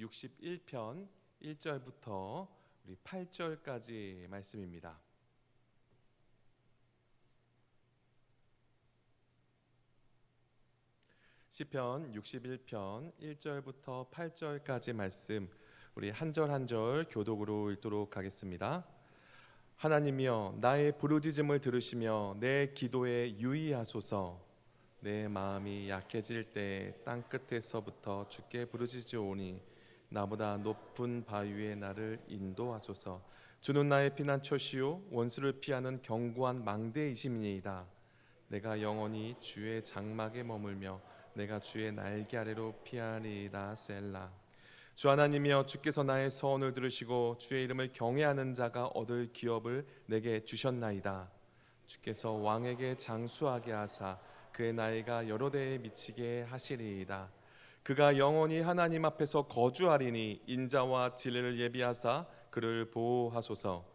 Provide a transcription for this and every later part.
61편 1절부터 우리 8절까지 말씀입니다. 시편 61편 1절부터 8절까지 말씀 우리 한 절 한 절 교독으로 읽도록 하겠습니다. 하나님이여 나의 부르짖음을 들으시며 내 기도에 유의하소서. 내 마음이 약해질 때 땅끝에서부터 주께 부르짖으오니 나보다 높은 바위 위에 나를 인도하소서. 주는 나의 피난처시요 원수를 피하는 견고한 망대이심이니이다. 내가 영원히 주의 장막에 머물며 내가 주의 날개 아래로 피하리이다. 셀라. 주 하나님이여 주께서 나의 서원을 들으시고 주의 이름을 경외하는 자가 얻을 기업을 내게 주셨나이다. 주께서 왕에게 장수하게 하사 그의 나이가 여러 대에 미치게 하시리이다. 그가 영원히 하나님 앞에서 거주하리니 인자와 진리를 예비하사 그를 보호하소서.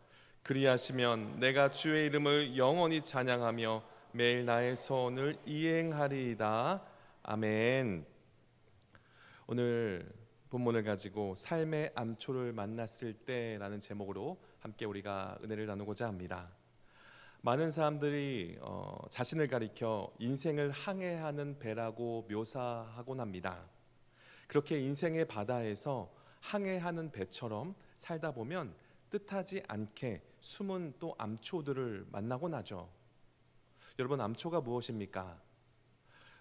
그리하시면 내가 주의 이름을 영원히 찬양하며 매일 나의 서원을 이행하리이다. 아멘. 오늘 본문을 가지고 삶의 암초를 만났을 때라는 제목으로 함께 우리가 은혜를 나누고자 합니다. 많은 사람들이 자신을 가리켜 인생을 항해하는 배라고 묘사하곤 합니다. 그렇게 인생의 바다에서 항해하는 배처럼 살다 보면 뜻하지 않게 숨은 또 암초들을 만나곤 하죠. 여러분, 암초가 무엇입니까?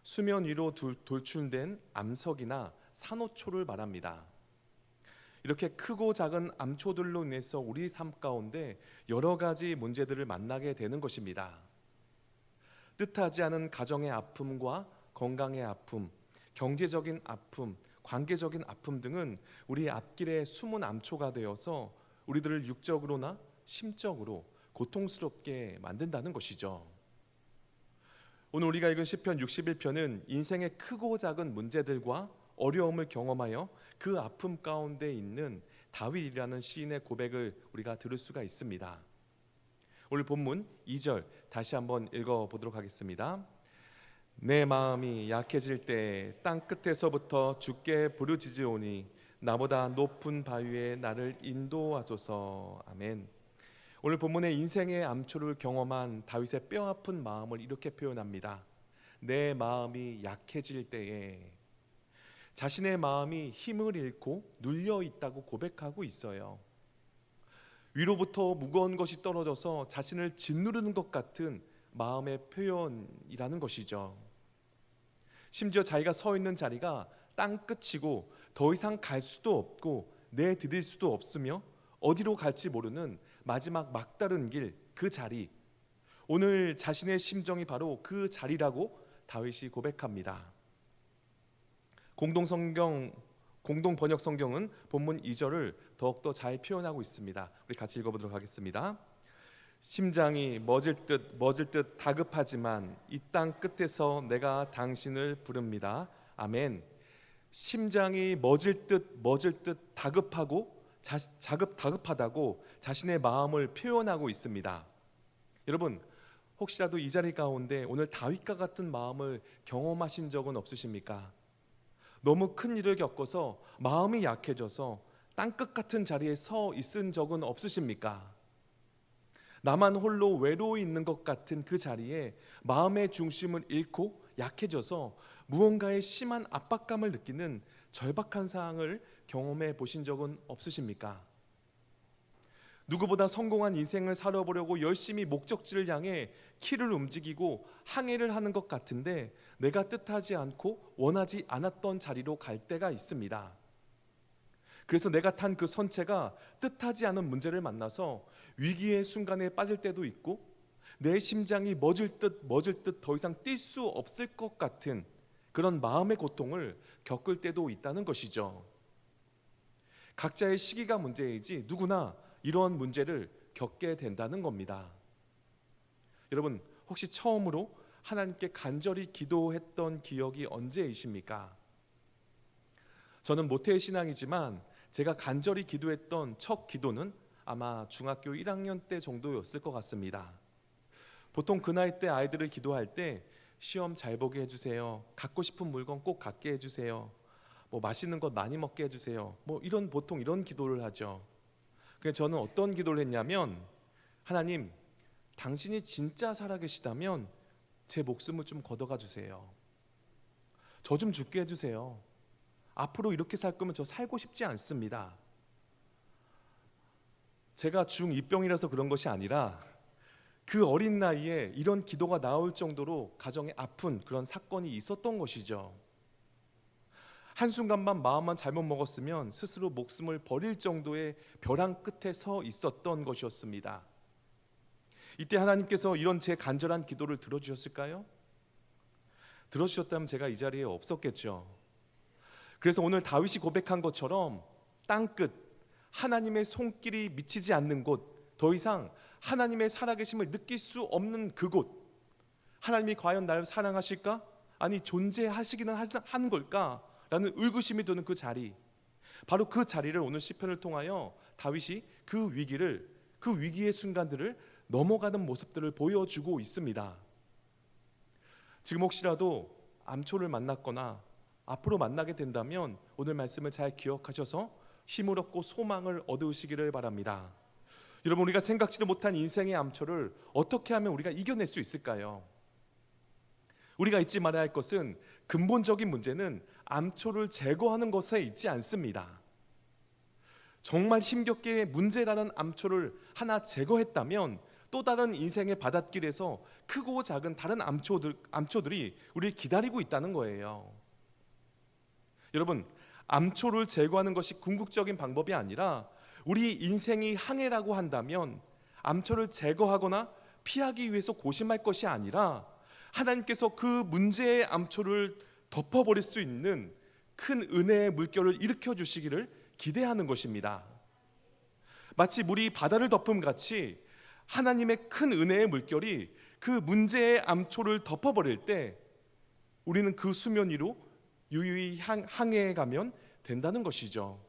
수면 위로 돌출된 암석이나 산호초를 말합니다. 이렇게 크고 작은 암초들로 인해서 우리 삶 가운데 여러 가지 문제들을 만나게 되는 것입니다. 뜻하지 않은 가정의 아픔과 건강의 아픔, 경제적인 아픔, 관계적인 아픔 등은 우리 앞길에 숨은 암초가 되어서 우리들을 육적으로나 심적으로 고통스럽게 만든다는 것이죠. 오늘 우리가 읽은 시편 61편은 인생의 크고 작은 문제들과 어려움을 경험하여 그 아픔 가운데 있는 다윗이라는 시인의 고백을 우리가 들을 수가 있습니다. 오늘 본문 2절 다시 한번 읽어보도록 하겠습니다. 내 마음이 약해질 때 땅끝에서부터 주께 부르짖으오니 나보다 높은 바위에 나를 인도하소서. 아멘. 오늘 본문의 인생의 암초를 경험한 다윗의 뼈아픈 마음을 이렇게 표현합니다. 내 마음이 약해질 때에. 자신의 마음이 힘을 잃고 눌려 있다고 고백하고 있어요. 위로부터 무거운 것이 떨어져서 자신을 짓누르는 것 같은 마음의 표현이라는 것이죠. 심지어 자기가 서 있는 자리가 땅끝이고 더 이상 갈 수도 없고 내디딜 수도 없으며 어디로 갈지 모르는 마지막 막다른 길, 그 자리. 오늘 자신의 심정이 바로 그 자리라고 다윗이 고백합니다. 공동 번역 성경은 본문 2절을 더욱더 잘 표현하고 있습니다. 우리 같이 읽어보도록 하겠습니다. 심장이 멎을 듯 다급하지만 이 땅 끝에서 내가 당신을 부릅니다. 아멘. 심장이 멎을 듯 다급하다고 자신의 마음을 표현하고 있습니다. 여러분, 혹시라도 이 자리 가운데 오늘 다윗과 같은 마음을 경험하신 적은 없으십니까? 너무 큰 일을 겪어서 마음이 약해져서 땅끝 같은 자리에 서 있은 적은 없으십니까? 나만 홀로 외로워 있는 것 같은 그 자리에 마음의 중심을 잃고 약해져서 무언가의 심한 압박감을 느끼는 절박한 상황을 경험해 보신 적은 없으십니까? 누구보다 성공한 인생을 살아보려고 열심히 목적지를 향해 키를 움직이고 항해를 하는 것 같은데 내가 뜻하지 않고 원하지 않았던 자리로 갈 때가 있습니다. 그래서 내가 탄 그 선체가 뜻하지 않은 문제를 만나서 위기의 순간에 빠질 때도 있고 내 심장이 멎을 듯 더 이상 뛸 수 없을 것 같은 그런 마음의 고통을 겪을 때도 있다는 것이죠. 각자의 시기가 문제이지 누구나 이러한 문제를 겪게 된다는 겁니다. 여러분, 혹시 처음으로 하나님께 간절히 기도했던 기억이 언제이십니까? 저는 모태의 신앙이지만 제가 간절히 기도했던 첫 기도는 아마 중학교 1학년 때 정도였을 것 같습니다. 보통 그 나이 때 아이들을 기도할 때 시험 잘 보게 해주세요. 갖고 싶은 물건 꼭 갖게 해주세요. 뭐 맛있는 것 많이 먹게 해주세요. 뭐 이런 보통 이런 기도를 하죠. 그래서 저는 어떤 기도를 했냐면, 하나님, 당신이 진짜 살아계시다면 제 목숨을 좀 걷어가 주세요. 저 좀 죽게 해주세요. 앞으로 이렇게 살 거면 저 살고 싶지 않습니다. 제가 중2병이라서 그런 것이 아니라 그 어린 나이에 이런 기도가 나올 정도로 가정에 아픈 그런 사건이 있었던 것이죠. 한순간만 마음만 잘못 먹었으면 스스로 목숨을 버릴 정도의 벼랑 끝에 서 있었던 것이었습니다. 이때 하나님께서 이런 제 간절한 기도를 들어주셨을까요? 들어주셨다면 제가 이 자리에 없었겠죠. 그래서 오늘 다윗이 고백한 것처럼 땅끝, 하나님의 손길이 미치지 않는 곳, 더 이상 하나님의 살아계심을 느낄 수 없는 그곳, 하나님이 과연 나를 사랑하실까? 아니 존재하시기는 한 걸까? 라는 의구심이 드는 그 자리, 바로 그 자리를 오늘 시편을 통하여 다윗이 그 위기의 순간들을 넘어가는 모습들을 보여주고 있습니다. 지금 혹시라도 암초를 만났거나 앞으로 만나게 된다면 오늘 말씀을 잘 기억하셔서 힘을 얻고 소망을 얻으시기를 바랍니다. 여러분, 우리가 생각지도 못한 인생의 암초를 어떻게 하면 우리가 이겨낼 수 있을까요? 우리가 잊지 말아야 할 것은, 근본적인 문제는 암초를 제거하는 것에 있지 않습니다. 정말 힘겹게 문제라는 암초를 하나 제거했다면 또 다른 인생의 바닷길에서 크고 작은 다른 암초들이 우리를 기다리고 있다는 거예요. 여러분, 암초를 제거하는 것이 궁극적인 방법이 아니라, 우리 인생이 항해라고 한다면 암초를 제거하거나 피하기 위해서 고심할 것이 아니라 하나님께서 그 문제의 암초를 덮어버릴 수 있는 큰 은혜의 물결을 일으켜 주시기를 기대하는 것입니다. 마치 물이 바다를 덮음 같이 하나님의 큰 은혜의 물결이 그 문제의 암초를 덮어버릴 때 우리는 그 수면 위로 유유히 항해해 가면 된다는 것이죠.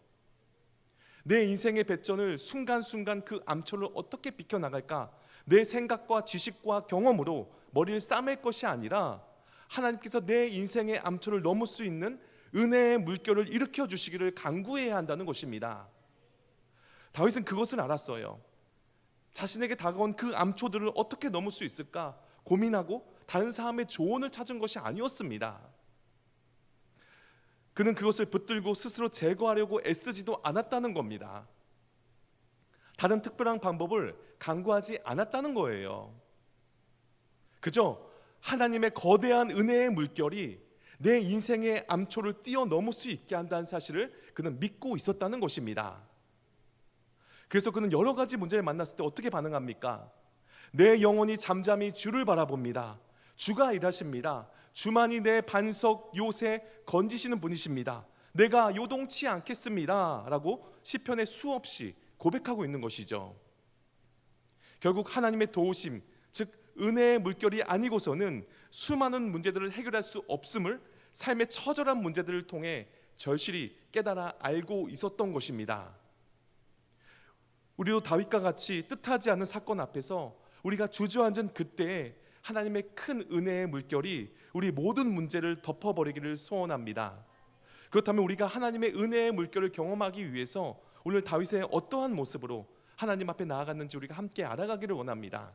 내 인생의 배전을 순간순간 그 암초를 어떻게 비켜나갈까, 내 생각과 지식과 경험으로 머리를 싸맬 것이 아니라 하나님께서 내 인생의 암초를 넘을 수 있는 은혜의 물결을 일으켜 주시기를 간구해야 한다는 것입니다. 다윗은 그것을 알았어요. 자신에게 다가온 그 암초들을 어떻게 넘을 수 있을까 고민하고 다른 사람의 조언을 찾은 것이 아니었습니다. 그는 그것을 붙들고 스스로 제거하려고 애쓰지도 않았다는 겁니다. 다른 특별한 방법을 강구하지 않았다는 거예요. 그저 하나님의 거대한 은혜의 물결이 내 인생의 암초를 뛰어넘을 수 있게 한다는 사실을 그는 믿고 있었다는 것입니다. 그래서 그는 여러 가지 문제를 만났을 때 어떻게 반응합니까? 내 영혼이 잠잠히 주를 바라봅니다. 주가 일하십니다. 주만이 내 반석 요새 건지시는 분이십니다. 내가 요동치 않겠습니다 라고 시편에 수없이 고백하고 있는 것이죠. 결국 하나님의 도우심, 즉 은혜의 물결이 아니고서는 수많은 문제들을 해결할 수 없음을 삶의 처절한 문제들을 통해 절실히 깨달아 알고 있었던 것입니다. 우리도 다윗과 같이 뜻하지 않은 사건 앞에서 우리가 주저앉은 그때에 하나님의 큰 은혜의 물결이 우리 모든 문제를 덮어버리기를 소원합니다. 그렇다면 우리가 하나님의 은혜의 물결을 경험하기 위해서 오늘 다윗의 어떠한 모습으로 하나님 앞에 나아갔는지 우리가 함께 알아가기를 원합니다.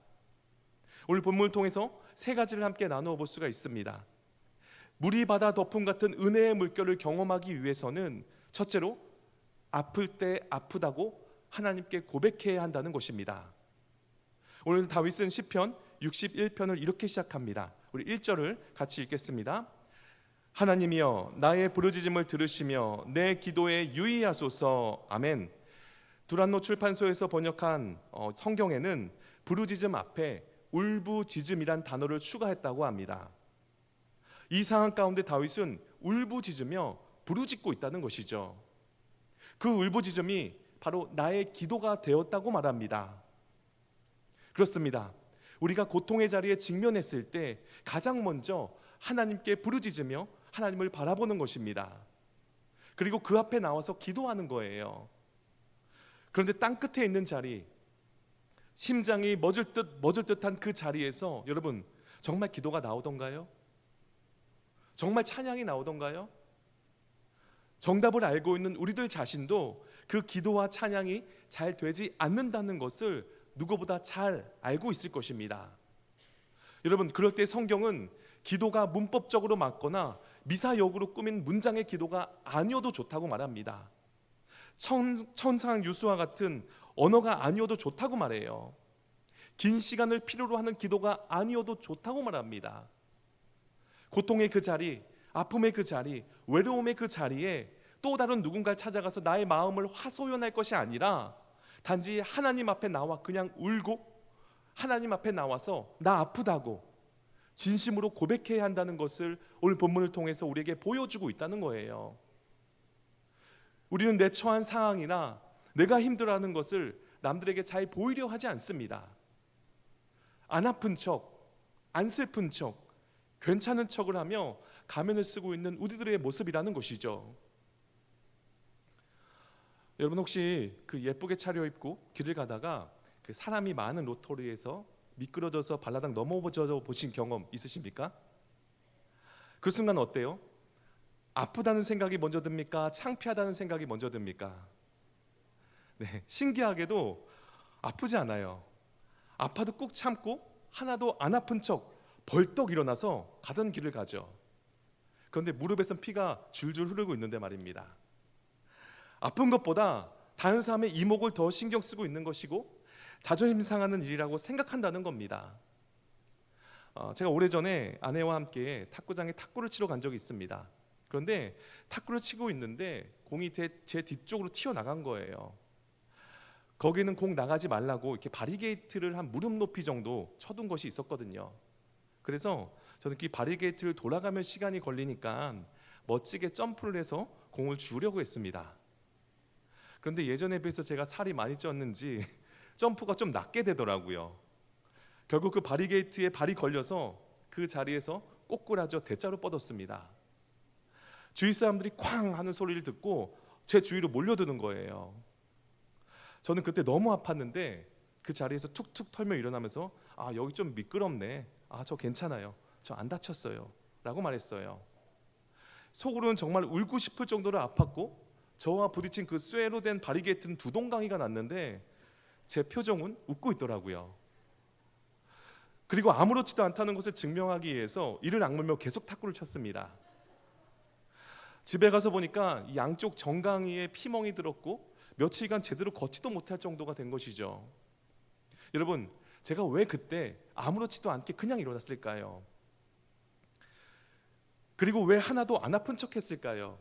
오늘 본문을 통해서 세 가지를 함께 나누어 볼 수가 있습니다. 물이 바다 덮음 같은 은혜의 물결을 경험하기 위해서는 첫째로 아플 때 아프다고 하나님께 고백해야 한다는 것입니다. 오늘 다윗은 시편 61편을 이렇게 시작합니다. 우리 1절을 같이 읽겠습니다. 하나님이여 나의 부르짖음을 들으시며 내 기도에 유의하소서. 아멘. 두란노 출판소에서 번역한 성경에는 부르짖음 앞에 울부짖음이란 단어를 추가했다고 합니다. 이 상황 가운데 다윗은 울부짖으며 부르짖고 있다는 것이죠. 그 울부짖음이 바로 나의 기도가 되었다고 말합니다. 그렇습니다. 우리가 고통의 자리에 직면했을 때 가장 먼저 하나님께 부르짖으며 하나님을 바라보는 것입니다. 그리고 그 앞에 나와서 기도하는 거예요. 그런데 땅끝에 있는 자리, 심장이 멎을 듯한 그 자리에서 여러분 정말 기도가 나오던가요? 정말 찬양이 나오던가요? 정답을 알고 있는 우리들 자신도 그 기도와 찬양이 잘 되지 않는다는 것을 누구보다 잘 알고 있을 것입니다. 여러분, 그럴 때 성경은 기도가 문법적으로 맞거나 미사역으로 꾸민 문장의 기도가 아니어도 좋다고 말합니다. 천상 유수와 같은 언어가 아니어도 좋다고 말해요. 긴 시간을 필요로 하는 기도가 아니어도 좋다고 말합니다. 고통의 그 자리, 아픔의 그 자리, 외로움의 그 자리에 또 다른 누군가를 찾아가서 나의 마음을 하소연할 것이 아니라 단지 하나님 앞에 나와 그냥 울고 하나님 앞에 나와서 나 아프다고 진심으로 고백해야 한다는 것을 오늘 본문을 통해서 우리에게 보여주고 있다는 거예요. 우리는 내 처한 상황이나 내가 힘들어하는 것을 남들에게 잘 보이려 하지 않습니다. 안 아픈 척, 안 슬픈 척, 괜찮은 척을 하며 가면을 쓰고 있는 우리들의 모습이라는 것이죠. 여러분, 혹시 그 예쁘게 차려입고 길을 가다가 그 사람이 많은 로터리에서 미끄러져서 발라당 넘어져 보신 경험 있으십니까? 그 순간 어때요? 아프다는 생각이 먼저 듭니까? 창피하다는 생각이 먼저 듭니까? 네, 신기하게도 아프지 않아요. 아파도 꾹 참고 하나도 안 아픈 척 벌떡 일어나서 가던 길을 가죠. 그런데 무릎에선 피가 줄줄 흐르고 있는데 말입니다. 아픈 것보다 다른 사람의 이목을 더 신경 쓰고 있는 것이고 자존심 상하는 일이라고 생각한다는 겁니다. 제가 오래전에 아내와 함께 탁구장에 탁구를 치러 간 적이 있습니다. 그런데 탁구를 치고 있는데 공이 제 뒤쪽으로 튀어나간 거예요. 거기는 공 나가지 말라고 이렇게 바리게이트를 한 무릎 높이 정도 쳐둔 것이 있었거든요. 그래서 저는 그 바리게이트를 돌아가면 시간이 걸리니까 멋지게 점프를 해서 공을 주우려고 했습니다. 그런데 예전에 비해서 제가 살이 많이 쪘는지 점프가 좀 낮게 되더라고요. 결국 그 바리게이트에 발이 걸려서 그 자리에서 꼬꾸라져 대자로 뻗었습니다. 주위 사람들이 쾅 하는 소리를 듣고 제 주위로 몰려드는 거예요. 저는 그때 너무 아팠는데 그 자리에서 툭툭 털며 일어나면서 여기 좀 미끄럽네, 저 괜찮아요, 저 안 다쳤어요 라고 말했어요. 속으로는 정말 울고 싶을 정도로 아팠고 저와 부딪힌 그 쇠로 된 바리게이트는 두 동강이가 났는데 제 표정은 웃고 있더라고요. 그리고 아무렇지도 않다는 것을 증명하기 위해서 이를 악물며 계속 탁구를 쳤습니다. 집에 가서 보니까 이 양쪽 정강이에 피멍이 들었고 며칠간 제대로 걷지도 못할 정도가 된 것이죠. 여러분, 제가 왜 그때 아무렇지도 않게 그냥 일어났을까요? 그리고 왜 하나도 안 아픈 척 했을까요?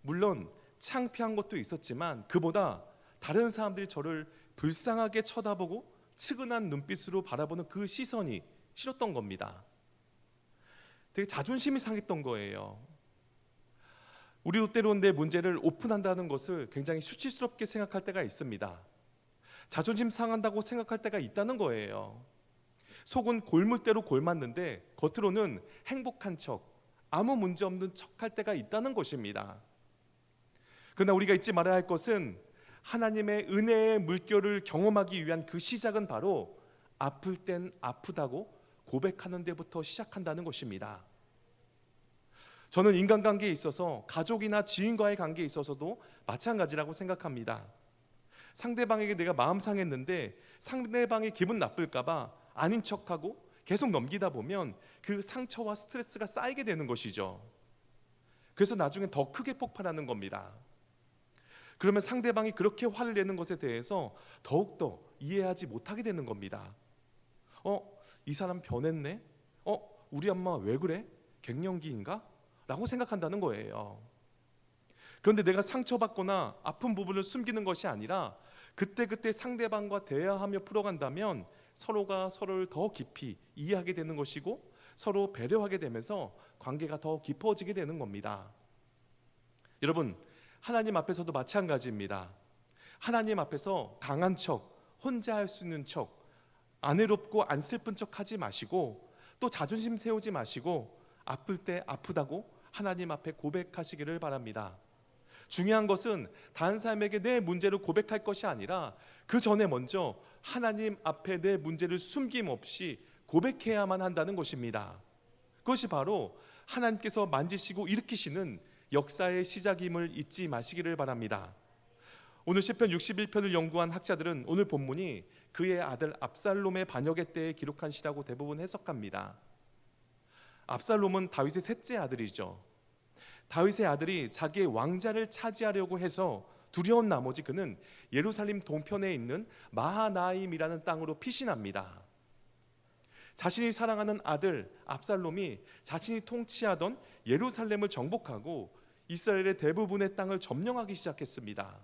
물론 창피한 것도 있었지만 그보다 다른 사람들이 저를 불쌍하게 쳐다보고 측은한 눈빛으로 바라보는 그 시선이 싫었던 겁니다. 되게 자존심이 상했던 거예요. 우리도 때로는 내 문제를 오픈한다는 것을 굉장히 수치스럽게 생각할 때가 있습니다. 자존심 상한다고 생각할 때가 있다는 거예요. 속은 골물대로 골맞는데 겉으로는 행복한 척, 아무 문제 없는 척할 때가 있다는 것입니다. 그러나 우리가 잊지 말아야 할 것은 하나님의 은혜의 물결을 경험하기 위한 그 시작은 바로 아플 땐 아프다고 고백하는 데부터 시작한다는 것입니다. 저는 인간관계에 있어서 가족이나 지인과의 관계에 있어서도 마찬가지라고 생각합니다. 상대방에게 내가 마음 상했는데 상대방이 기분 나쁠까 봐 아닌 척하고 계속 넘기다 보면 그 상처와 스트레스가 쌓이게 되는 것이죠. 그래서 나중에 더 크게 폭발하는 겁니다. 그러면 상대방이 그렇게 화를 내는 것에 대해서 더욱더 이해하지 못하게 되는 겁니다. 이 사람 변했네? 우리 엄마 왜 그래? 갱년기인가? 라고 생각한다는 거예요. 그런데 내가 상처받거나 아픈 부분을 숨기는 것이 아니라 그때그때 상대방과 대화하며 풀어간다면 서로가 서로를 더 깊이 이해하게 되는 것이고 서로 배려하게 되면서 관계가 더 깊어지게 되는 겁니다. 여러분, 하나님 앞에서도 마찬가지입니다. 하나님 앞에서 강한 척, 혼자 할 수 있는 척, 안 외롭고 안 슬픈 척 하지 마시고 또 자존심 세우지 마시고 아플 때 아프다고 하나님 앞에 고백하시기를 바랍니다. 중요한 것은 다른 사람에게 내 문제를 고백할 것이 아니라 그 전에 먼저 하나님 앞에 내 문제를 숨김없이 고백해야만 한다는 것입니다. 그것이 바로 하나님께서 만지시고 일으키시는 역사의 시작임을 잊지 마시기를 바랍니다. 오늘 시편 61편을 연구한 학자들은 오늘 본문이 그의 아들 압살롬의 반역의 때에 기록한 시라고 대부분 해석합니다. 압살롬은 다윗의 셋째 아들이죠. 다윗의 아들이 자기의 왕자를 차지하려고 해서 두려운 나머지 그는 예루살렘 동편에 있는 마하나임이라는 땅으로 피신합니다. 자신이 사랑하는 아들 압살롬이 자신이 통치하던 예루살렘을 정복하고 이스라엘의 대부분의 땅을 점령하기 시작했습니다.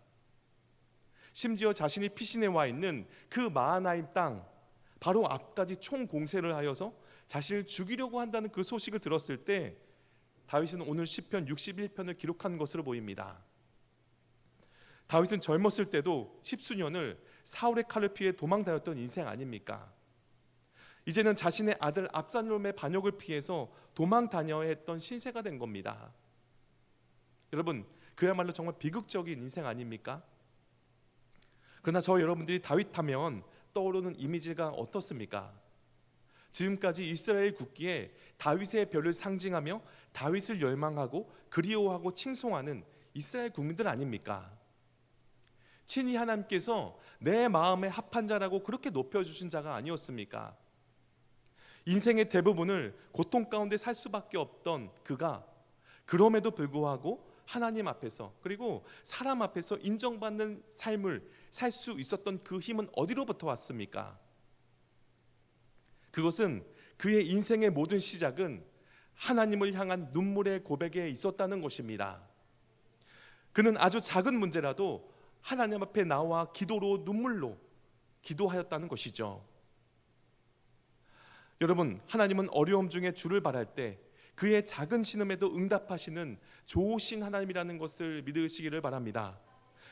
심지어 자신이 피신해 와 있는 그 마하나임 땅 바로 앞까지 총공세를 하여서 자신을 죽이려고 한다는 그 소식을 들었을 때 다윗은 오늘 시편 61편을 기록한 것으로 보입니다. 다윗은 젊었을 때도 십수년을 사울의 칼을 피해 도망 다녔던 인생 아닙니까? 이제는 자신의 아들 압살롬의 반역을 피해서 도망 다녀야 했던 신세가 된 겁니다. 여러분, 그야말로 정말 비극적인 인생 아닙니까? 그러나 저 여러분들이 다윗 하면 떠오르는 이미지가 어떻습니까? 지금까지 이스라엘 국기에 다윗의 별을 상징하며 다윗을 열망하고 그리워하고 칭송하는 이스라엘 국민들 아닙니까? 친히 하나님께서 내 마음에 합한 자라고 그렇게 높여주신 자가 아니었습니까? 인생의 대부분을 고통 가운데 살 수밖에 없던 그가 그럼에도 불구하고 하나님 앞에서 그리고 사람 앞에서 인정받는 삶을 살 수 있었던 그 힘은 어디로부터 왔습니까? 그것은 그의 인생의 모든 시작은 하나님을 향한 눈물의 고백에 있었다는 것입니다. 그는 아주 작은 문제라도 하나님 앞에 나와 기도로 눈물로 기도하였다는 것이죠. 여러분, 하나님은 어려움 중에 주를 바랄 때 그의 작은 신음에도 응답하시는 좋으신 하나님이라는 것을 믿으시기를 바랍니다.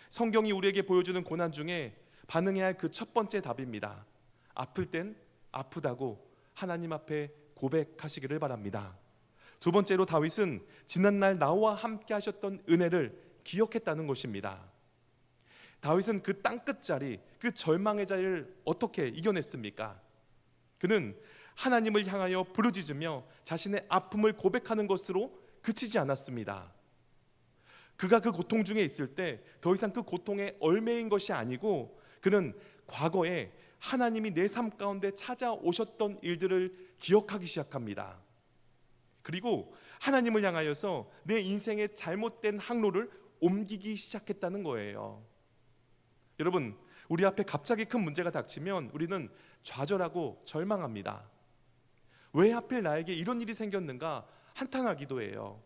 성경이 우리에게 보여주는 고난 중에 반응해야 할 그 첫 번째 답입니다. 아플 땐 아프다고 하나님 앞에 고백하시기를 바랍니다. 두 번째로 다윗은 지난날 나와 함께 하셨던 은혜를 기억했다는 것입니다. 다윗은 그 땅끝자리, 그 절망의 자리를 어떻게 이겨냈습니까? 그는 하나님을 향하여 부르짖으며 자신의 아픔을 고백하는 것으로 그치지 않았습니다. 그가 그 고통 중에 있을 때 더 이상 그 고통에 얽매인 것이 아니고 그는 과거에 하나님이 내 삶 가운데 찾아오셨던 일들을 기억하기 시작합니다. 그리고 하나님을 향하여서 내 인생의 잘못된 항로를 옮기기 시작했다는 거예요. 여러분, 우리 앞에 갑자기 큰 문제가 닥치면 우리는 좌절하고 절망합니다. 왜 하필 나에게 이런 일이 생겼는가 한탄하기도 해요.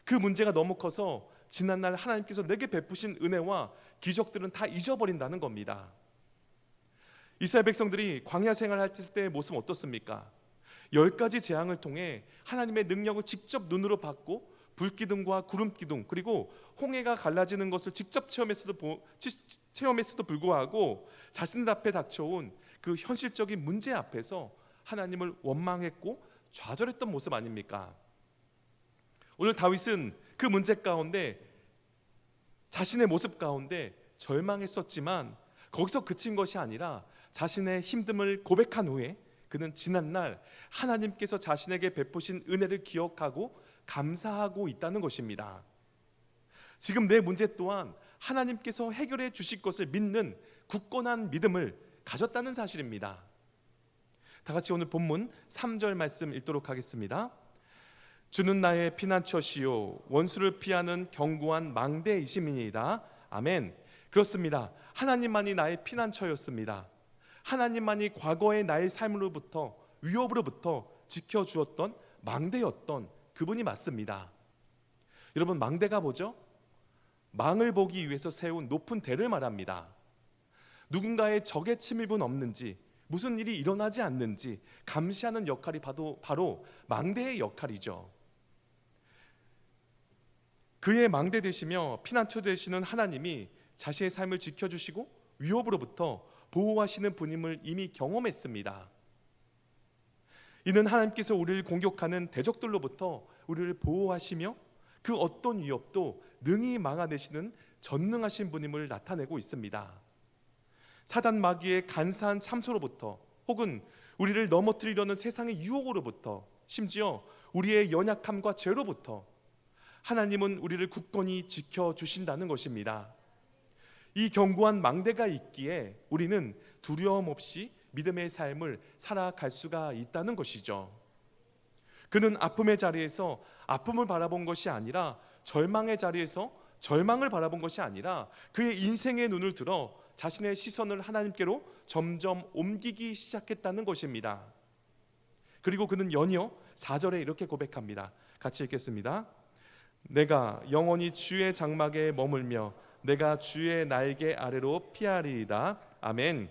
그 문제가 너무 커서 지난날 하나님께서 내게 베푸신 은혜와 기적들은 다 잊어버린다는 겁니다. 이스라엘 백성들이 광야 생활할 때의 모습은 어떻습니까? 10가지 재앙을 통해 하나님의 능력을 직접 눈으로 봤고 불기둥과 구름기둥 그리고 홍해가 갈라지는 것을 직접 체험했어도 불구하고 자신들 앞에 닥쳐온 그 현실적인 문제 앞에서 하나님을 원망했고 좌절했던 모습 아닙니까? 오늘 다윗은 그 문제 가운데 자신의 모습 가운데 절망했었지만 거기서 그친 것이 아니라 자신의 힘듦을 고백한 후에 그는 지난날 하나님께서 자신에게 베푸신 은혜를 기억하고 감사하고 있다는 것입니다. 지금 내 문제 또한 하나님께서 해결해 주실 것을 믿는 굳건한 믿음을 가졌다는 사실입니다. 다 같이 오늘 본문 3절 말씀 읽도록 하겠습니다. 주는 나의 피난처시요 원수를 피하는 견고한 망대이심이니이다. 아멘. 그렇습니다. 하나님만이 나의 피난처였습니다. 하나님만이 과거의 나의 삶으로부터 위협으로부터 지켜주었던 망대였던 그분이 맞습니다. 여러분, 망대가 뭐죠? 망을 보기 위해서 세운 높은 대를 말합니다. 누군가의 적의 침입은 없는지 무슨 일이 일어나지 않는지 감시하는 역할이 바로 망대의 역할이죠. 그의 망대 되시며 피난처 되시는 하나님이 자신의 삶을 지켜주시고 위협으로부터 보호하시는 분임을 이미 경험했습니다. 이는 하나님께서 우리를 공격하는 대적들로부터 우리를 보호하시며 그 어떤 위협도 능히 막아내시는 전능하신 분임을 나타내고 있습니다. 사단 마귀의 간사한 참소로부터 혹은 우리를 넘어뜨리려는 세상의 유혹으로부터 심지어 우리의 연약함과 죄로부터 하나님은 우리를 굳건히 지켜주신다는 것입니다. 이 견고한 망대가 있기에 우리는 두려움 없이 믿음의 삶을 살아갈 수가 있다는 것이죠. 그는 아픔의 자리에서 아픔을 바라본 것이 아니라, 절망의 자리에서 절망을 바라본 것이 아니라, 그의 인생의 눈을 들어 자신의 시선을 하나님께로 점점 옮기기 시작했다는 것입니다. 그리고 그는 연이어 4절에 이렇게 고백합니다. 같이 읽겠습니다. 내가 영원히 주의 장막에 머물며 내가 주의 날개 아래로 피하리이다. 아멘.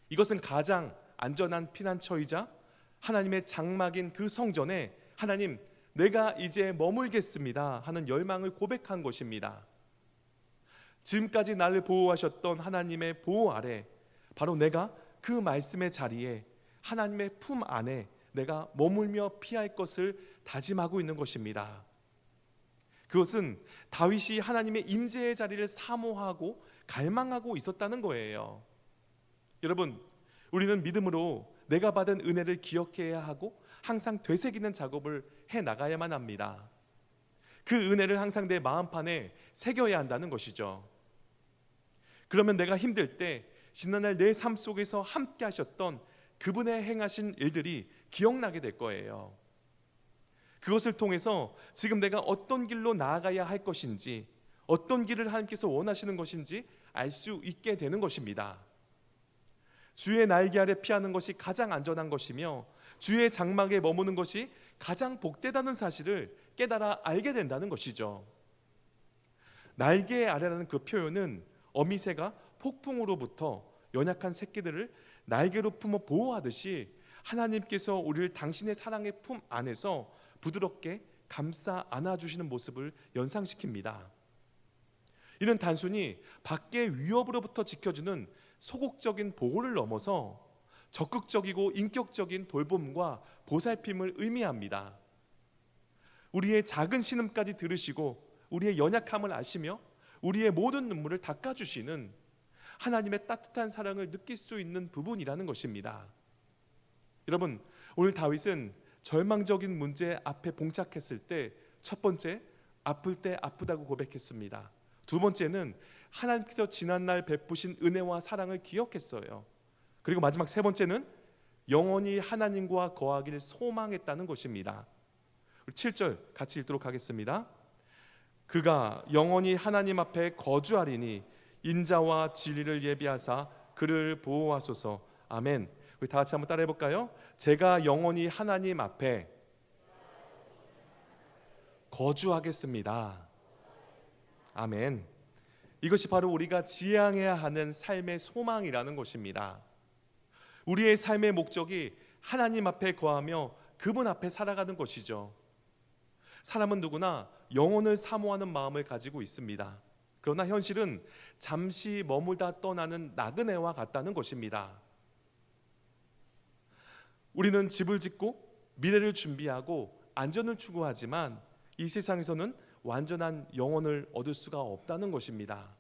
이것은 가장 안전한 피난처이자 하나님의 장막인 그 성전에 하나님, 내가 이제 머물겠습니다 하는 열망을 고백한 것입니다. 지금까지 나를 보호하셨던 하나님의 보호 아래, 바로 내가 그 말씀의 자리에 하나님의 품 안에 내가 머물며 피할 것을 다짐하고 있는 것입니다. 그것은 다윗이 하나님의 임재의 자리를 사모하고 갈망하고 있었다는 거예요. 여러분, 우리는 믿음으로 내가 받은 은혜를 기억해야 하고 항상 되새기는 작업을 해나가야만 합니다. 그 은혜를 항상 내 마음판에 새겨야 한다는 것이죠. 그러면 내가 힘들 때 지난날 내 삶 속에서 함께 하셨던 그분의 행하신 일들이 기억나게 될 거예요. 그것을 통해서 지금 내가 어떤 길로 나아가야 할 것인지, 어떤 길을 하나님께서 원하시는 것인지 알 수 있게 되는 것입니다. 주의 날개 아래 피하는 것이 가장 안전한 것이며 주의 장막에 머무는 것이 가장 복되다는 사실을 깨달아 알게 된다는 것이죠. 날개 아래라는 그 표현은 어미새가 폭풍으로부터 연약한 새끼들을 날개로 품어 보호하듯이 하나님께서 우리를 당신의 사랑의 품 안에서 부드럽게 감싸 안아주시는 모습을 연상시킵니다. 이는 단순히 밖의 위협으로부터 지켜주는 소극적인 보호를 넘어서 적극적이고 인격적인 돌봄과 보살핌을 의미합니다. 우리의 작은 신음까지 들으시고 우리의 연약함을 아시며 우리의 모든 눈물을 닦아주시는 하나님의 따뜻한 사랑을 느낄 수 있는 부분이라는 것입니다. 여러분, 오늘 다윗은 절망적인 문제 앞에 봉착했을 때 첫 번째, 아플 때 아프다고 고백했습니다. 두 번째는 하나님께서 지난날 베푸신 은혜와 사랑을 기억했어요. 그리고 마지막 세 번째는 영원히 하나님과 거하기를 소망했다는 것입니다. 7절 같이 읽도록 하겠습니다. 그가 영원히 하나님 앞에 거주하리니 인자와 진리를 예비하사 그를 보호하소서. 아멘. 우리 다 같이 한번 따라해 볼까요? 제가 영원히 하나님 앞에 거주하겠습니다. 아멘. 이것이 바로 우리가 지향해야 하는 삶의 소망이라는 것입니다. 우리의 삶의 목적이 하나님 앞에 거하며 그분 앞에 살아가는 것이죠. 사람은 누구나 영혼을 사모하는 마음을 가지고 있습니다. 그러나 현실은 잠시 머물다 떠나는 나그네와 같다는 것입니다. 우리는 집을 짓고 미래를 준비하고 안전을 추구하지만 이 세상에서는 완전한 영혼을 얻을 수가 없다는 것입니다.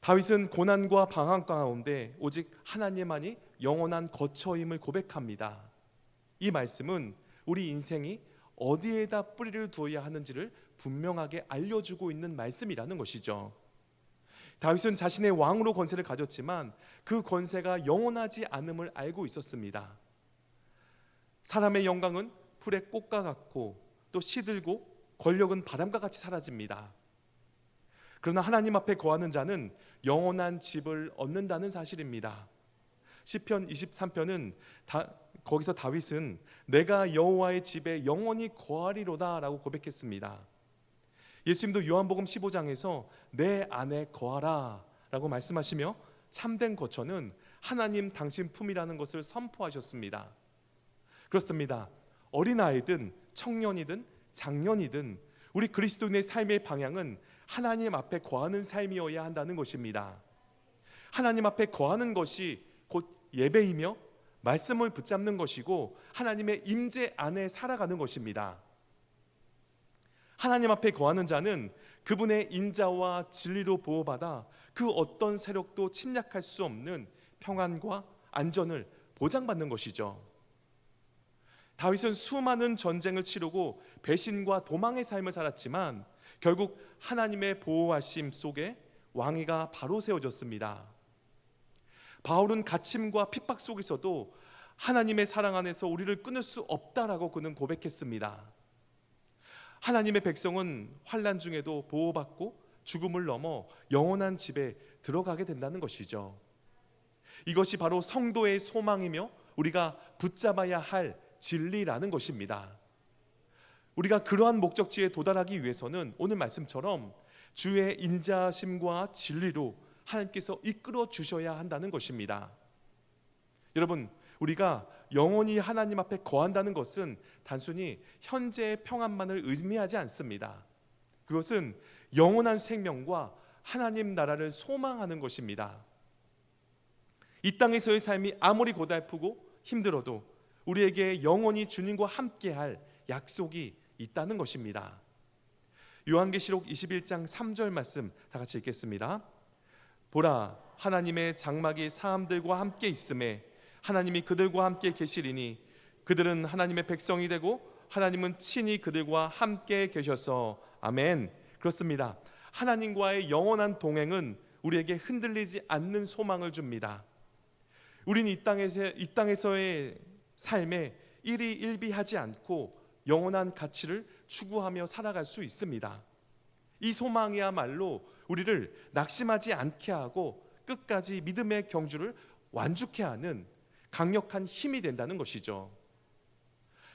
다윗은 고난과 방황 가운데 오직 하나님만이 영원한 거처임을 고백합니다. 이 말씀은 우리 인생이 어디에다 뿌리를 두어야 하는지를 분명하게 알려주고 있는 말씀이라는 것이죠. 다윗은 자신의 왕으로 권세를 가졌지만 그 권세가 영원하지 않음을 알고 있었습니다. 사람의 영광은 풀의 꽃과 같고 또 시들고 권력은 바람과 같이 사라집니다. 그러나 하나님 앞에 거하는 자는 영원한 집을 얻는다는 사실입니다. 시편 23편은 거기서 다윗은 내가 여호와의 집에 영원히 거하리로다 라고 고백했습니다. 예수님도 요한복음 15장에서 내 안에 거하라 라고 말씀하시며 참된 거처는 하나님 당신 품이라는 것을 선포하셨습니다. 그렇습니다. 어린아이든 청년이든 장년이든 우리 그리스도인의 삶의 방향은 하나님 앞에 거하는 삶이어야 한다는 것입니다. 하나님 앞에 거하는 것이 곧 예배이며 말씀을 붙잡는 것이고 하나님의 임재 안에 살아가는 것입니다. 하나님 앞에 거하는 자는 그분의 인자와 진리로 보호받아 그 어떤 세력도 침략할 수 없는 평안과 안전을 보장받는 것이죠. 다윗은 수많은 전쟁을 치르고 배신과 도망의 삶을 살았지만 결국 하나님의 보호하심 속에 왕위가 바로 세워졌습니다. 바울은 갇힘과 핍박 속에서도 하나님의 사랑 안에서 우리를 끊을 수 없다라고 그는 고백했습니다. 하나님의 백성은 환난 중에도 보호받고 죽음을 넘어 영원한 집에 들어가게 된다는 것이죠. 이것이 바로 성도의 소망이며 우리가 붙잡아야 할 진리라는 것입니다. 우리가 그러한 목적지에 도달하기 위해서는 오늘 말씀처럼 주의 인자심과 진리로 하나님께서 이끌어 주셔야 한다는 것입니다. 여러분, 우리가 영원히 하나님 앞에 거한다는 것은 단순히 현재의 평안만을 의미하지 않습니다. 그것은 영원한 생명과 하나님 나라를 소망하는 것입니다. 이 땅에서의 삶이 아무리 고달프고 힘들어도 우리에게 영원히 주님과 함께할 약속이 있다는 것입니다. 요한계시록 21장 3절 말씀 다 같이 읽겠습니다. 보라, 하나님의 장막이 사람들과 함께 있음에 하나님이 그들과 함께 계시리니 그들은 하나님의 백성이 되고 하나님은 친히 그들과 함께 계셔서 아멘. 그렇습니다. 하나님과의 영원한 동행은 우리에게 흔들리지 않는 소망을 줍니다. 우리는 이 땅에서의 삶에 일희일비하지 않고 영원한 가치를 추구하며 살아갈 수 있습니다. 이 소망이야말로 우리를 낙심하지 않게 하고 끝까지 믿음의 경주를 완주케 하는 강력한 힘이 된다는 것이죠.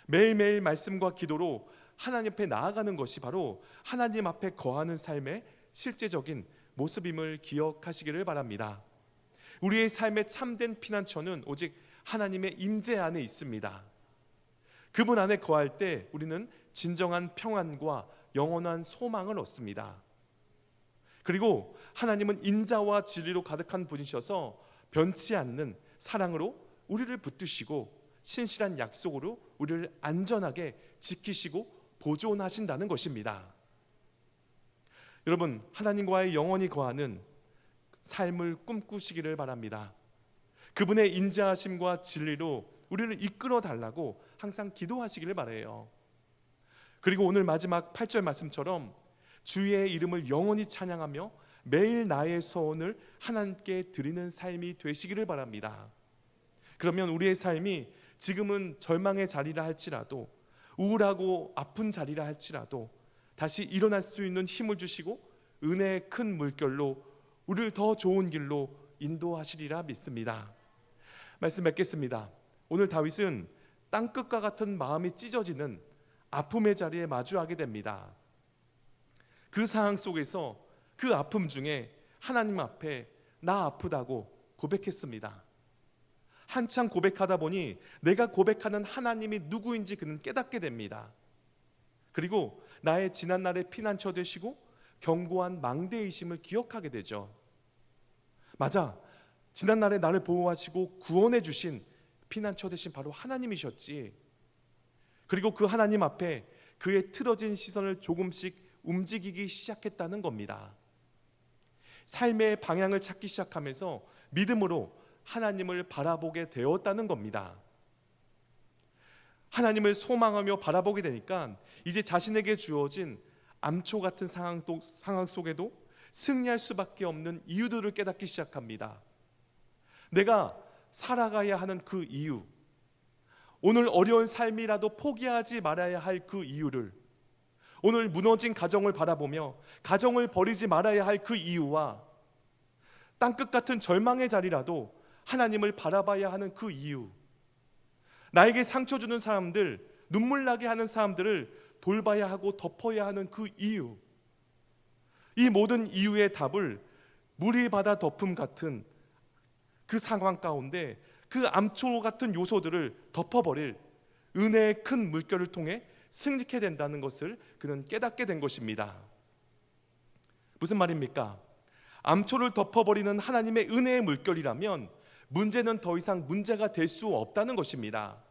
매일매일 말씀과 기도로 하나님 앞에 나아가는 것이 바로 하나님 앞에 거하는 삶의 실제적인 모습임을 기억하시기를 바랍니다. 우리의 삶의 참된 피난처는 오직 하나님의 임재 안에 있습니다. 그분 안에 거할 때 우리는 진정한 평안과 영원한 소망을 얻습니다. 그리고 하나님은 인자와 진리로 가득한 분이셔서 변치 않는 사랑으로 우리를 붙드시고 신실한 약속으로 우리를 안전하게 지키시고 보존하신다는 것입니다. 여러분, 하나님과의 영원히 거하는 삶을 꿈꾸시기를 바랍니다. 그분의 인자하심과 진리로 우리를 이끌어 달라고 항상 기도하시기를 바라요. 그리고 오늘 마지막 8절 말씀처럼 주의 이름을 영원히 찬양하며 매일 나의 소원을 하나님께 드리는 삶이 되시기를 바랍니다. 그러면 우리의 삶이 지금은 절망의 자리라 할지라도 우울하고 아픈 자리라 할지라도 다시 일어날 수 있는 힘을 주시고 은혜의 큰 물결로 우리를 더 좋은 길로 인도하시리라 믿습니다. 말씀 맺겠습니다. 오늘 다윗은 땅끝과 같은 마음이 찢어지는 아픔의 자리에 마주하게 됩니다. 그 상황 속에서 그 아픔 중에 하나님 앞에 나 아프다고 고백했습니다. 한참 고백하다 보니 내가 고백하는 하나님이 누구인지 그는 깨닫게 됩니다. 그리고 나의 지난날의 피난처 되시고 견고한 망대이심을 기억하게 되죠. 맞아, 지난날에 나를 보호하시고 구원해 주신 피난처 되신 바로 하나님이셨지. 그리고 그 하나님 앞에 그의 틀어진 시선을 조금씩 움직이기 시작했다는 겁니다. 삶의 방향을 찾기 시작하면서 믿음으로 하나님을 바라보게 되었다는 겁니다. 하나님을 소망하며 바라보게 되니까 이제 자신에게 주어진 암초 같은 상황 속에도 승리할 수밖에 없는 이유들을 깨닫기 시작합니다. 내가 살아가야 하는 그 이유, 오늘 어려운 삶이라도 포기하지 말아야 할 그 이유를, 오늘 무너진 가정을 바라보며 가정을 버리지 말아야 할 그 이유와 땅끝 같은 절망의 자리라도 하나님을 바라봐야 하는 그 이유, 나에게 상처 주는 사람들, 눈물 나게 하는 사람들을 돌봐야 하고 덮어야 하는 그 이유, 이 모든 이유의 답을 물이 바다 덮음 같은 그 상황 가운데 그 암초 같은 요소들을 덮어버릴 은혜의 큰 물결을 통해 승리케 된다는 것을 그는 깨닫게 된 것입니다. 무슨 말입니까? 암초를 덮어버리는 하나님의 은혜의 물결이라면 문제는 더 이상 문제가 될 수 없다는 것입니다.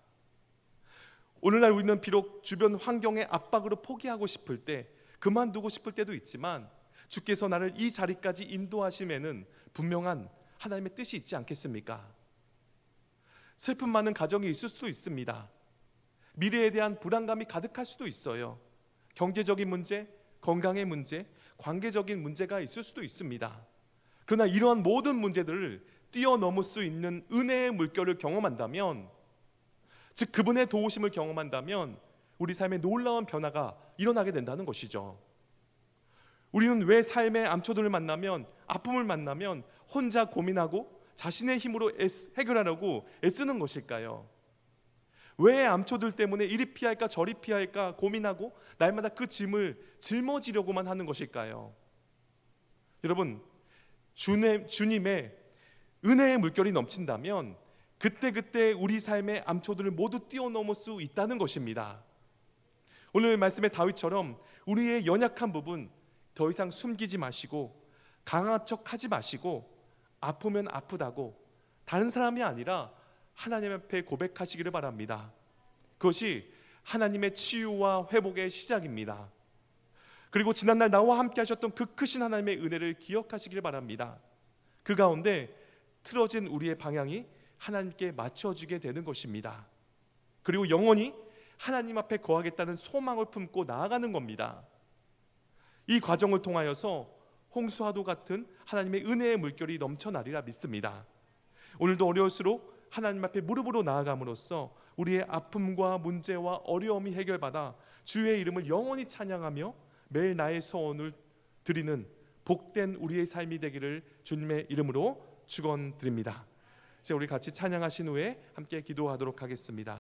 오늘날 우리는 비록 주변 환경의 압박으로 포기하고 싶을 때, 그만두고 싶을 때도 있지만 주께서 나를 이 자리까지 인도하심에는 분명한 하나님의 뜻이 있지 않겠습니까? 슬픔 많은 가정이 있을 수도 있습니다. 미래에 대한 불안감이 가득할 수도 있어요. 경제적인 문제, 건강의 문제, 관계적인 문제가 있을 수도 있습니다. 그러나 이러한 모든 문제들을 뛰어넘을 수 있는 은혜의 물결을 경험한다면, 즉 그분의 도우심을 경험한다면 우리 삶에 놀라운 변화가 일어나게 된다는 것이죠. 우리는 왜 삶의 암초들을 만나면, 아픔을 만나면 혼자 고민하고 자신의 힘으로 해결하려고 애쓰는 것일까요? 왜 암초들 때문에 이리 피할까 저리 피할까 고민하고 날마다 그 짐을 짊어지려고만 하는 것일까요? 여러분, 주님의 은혜의 물결이 넘친다면 그때그때 우리 삶의 암초들을 모두 뛰어넘을 수 있다는 것입니다. 오늘 말씀의 다윗처럼 우리의 연약한 부분 더 이상 숨기지 마시고 강한 척 하지 마시고 아프면 아프다고 다른 사람이 아니라 하나님 앞에 고백하시기를 바랍니다. 그것이 하나님의 치유와 회복의 시작입니다. 그리고 지난날 나와 함께 하셨던 그 크신 하나님의 은혜를 기억하시기를 바랍니다. 그 가운데 틀어진 우리의 방향이 하나님께 맞춰지게 되는 것입니다. 그리고 영원히 하나님 앞에 거하겠다는 소망을 품고 나아가는 겁니다. 이 과정을 통하여서 홍수와도 같은 하나님의 은혜의 물결이 넘쳐나리라 믿습니다. 오늘도 어려울수록 하나님 앞에 무릎으로 나아감으로써 우리의 아픔과 문제와 어려움이 해결받아 주의 이름을 영원히 찬양하며 매일 나의 소원을 드리는 복된 우리의 삶이 되기를 주님의 이름으로 축원드립니다. 이제 우리 같이 찬양하신 후에 함께 기도하도록 하겠습니다.